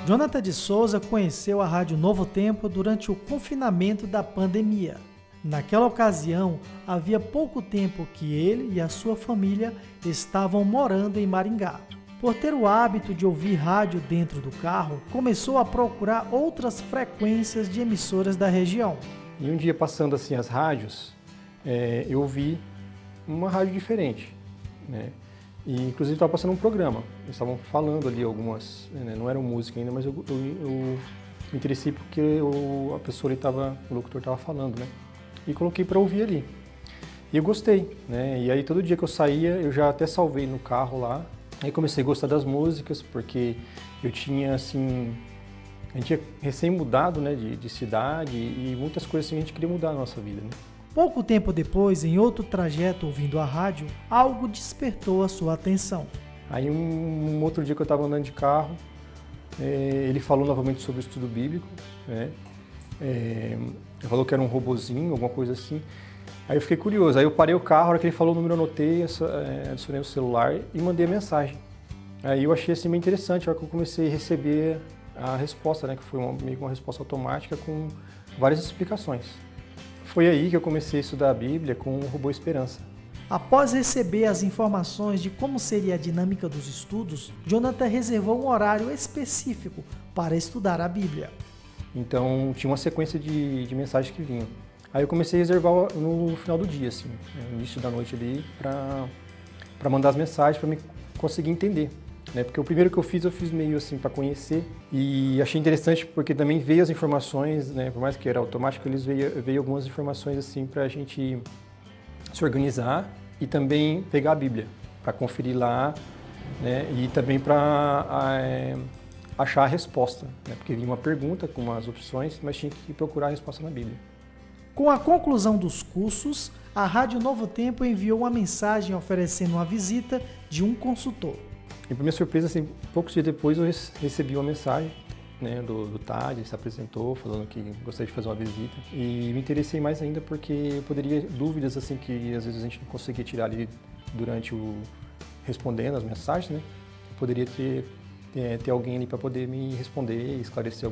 Jonathan de Souza conheceu a Rádio Novo Tempo durante o confinamento da pandemia. Naquela ocasião, havia pouco tempo que ele e a sua família estavam morando em Maringá. Por ter o hábito de ouvir rádio dentro do carro, começou a procurar outras frequências de emissoras da região. E um dia, passando assim as rádios, eu ouvi uma rádio diferente, né? E inclusive estava passando um programa, eles estavam falando ali algumas, né? Não eram música ainda, mas eu me interessei porque o locutor estava falando, né? E coloquei para ouvir ali. E eu gostei, né? E aí todo dia que eu saía, eu já até salvei no carro lá. Aí comecei a gostar das músicas, porque eu tinha assim, a gente tinha recém mudado, né, de cidade e muitas coisas assim a gente queria mudar na nossa vida, né? Pouco tempo depois, em outro trajeto ouvindo a rádio, algo despertou a sua atenção. Aí um outro dia que eu estava andando de carro, ele falou novamente sobre o estudo bíblico, né? Ele falou que era um robozinho, alguma coisa assim. Aí eu fiquei curioso, aí eu parei o carro, a hora que ele falou o número eu anotei, adicionei o celular e mandei a mensagem. Aí eu achei assim meio interessante, a hora que eu comecei a receber a resposta, né? Que foi meio que uma resposta automática com várias explicações. Foi aí que eu comecei a estudar a Bíblia com o Robô Esperança. Após receber as informações de como seria a dinâmica dos estudos, Jonathan reservou um horário específico para estudar a Bíblia. Então tinha uma sequência de mensagens que vinham. Aí eu comecei a reservar no final do dia, assim, no início da noite ali, para mandar as mensagens, para me conseguir entender. Né? Porque o primeiro que eu fiz meio assim para conhecer e achei interessante porque também veio as informações, né? Por mais que era automático, veio algumas informações assim para a gente se organizar e também pegar a Bíblia para conferir lá, né? E também para achar a resposta, né? Porque vinha uma pergunta com umas opções, mas tinha que procurar a resposta na Bíblia. Com a conclusão dos cursos, a Rádio Novo Tempo enviou uma mensagem oferecendo uma visita de um consultor. E para minha surpresa, assim, poucos dias depois eu recebi uma mensagem, né, do TAD, ele se apresentou falando que gostaria de fazer uma visita. E me interessei mais ainda porque eu poderia, dúvidas assim que às vezes a gente não conseguia tirar ali durante respondendo as mensagens, né? Eu poderia ter alguém ali para poder me responder e esclarecer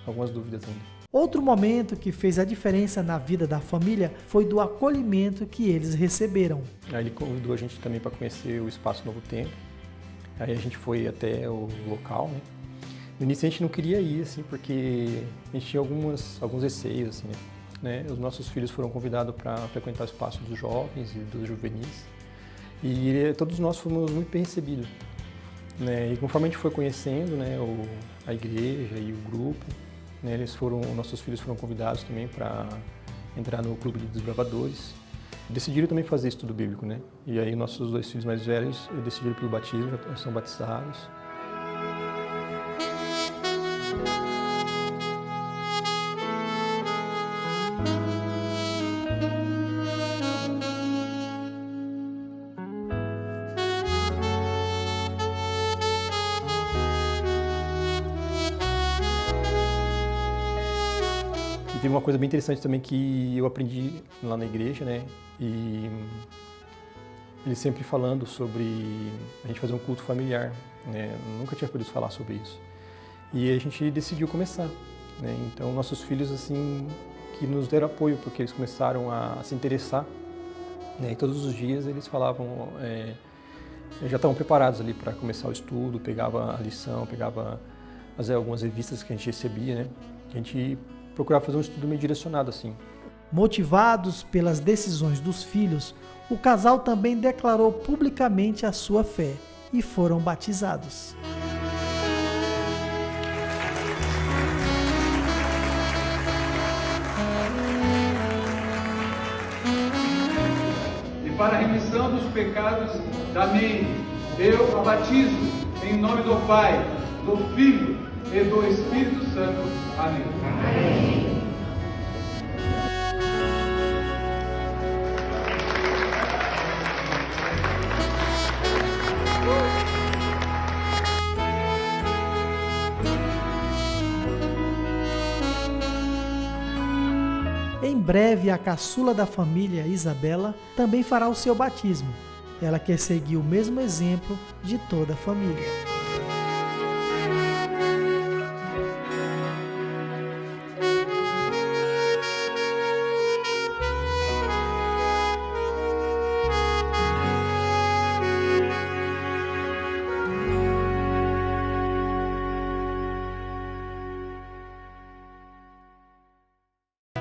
algumas dúvidas ainda. Outro momento que fez a diferença na vida da família foi do acolhimento que eles receberam. Aí ele convidou a gente também para conhecer o Espaço Novo Tempo. Aí a gente foi até o local, né? No início a gente não queria ir, assim, porque a gente tinha alguns receios, assim, né? Os nossos filhos foram convidados para frequentar o espaço dos jovens e dos juvenis. E todos nós fomos muito bem recebidos, né? E conforme a gente foi conhecendo, né, a igreja e o grupo, né, nossos filhos foram convidados também para entrar no Clube de Desbravadores. Decidiram também fazer estudo bíblico, né? E aí nossos 2 filhos mais velhos decidiram pelo batismo, já são batizados. E teve uma coisa bem interessante também que eu aprendi lá na igreja, né? E eles sempre falando sobre a gente fazer um culto familiar, né? Eu nunca tinha podido falar sobre isso. E a gente decidiu começar, né? Então nossos filhos assim que nos deram apoio porque eles começaram a se interessar, né? E todos os dias eles falavam, já estavam preparados ali para começar o estudo, pegava a lição, pegava algumas revistas que a gente recebia, né? A gente procurava fazer um estudo meio direcionado assim. Motivados pelas decisões dos filhos, o casal também declarou publicamente a sua fé e foram batizados. E para a remissão dos pecados da mente, eu a batizo em nome do Pai, do Filho e do Espírito Santo. Amém. Amém. Em breve, a caçula da família, Isabela, também fará o seu batismo. Ela quer seguir o mesmo exemplo de toda a família.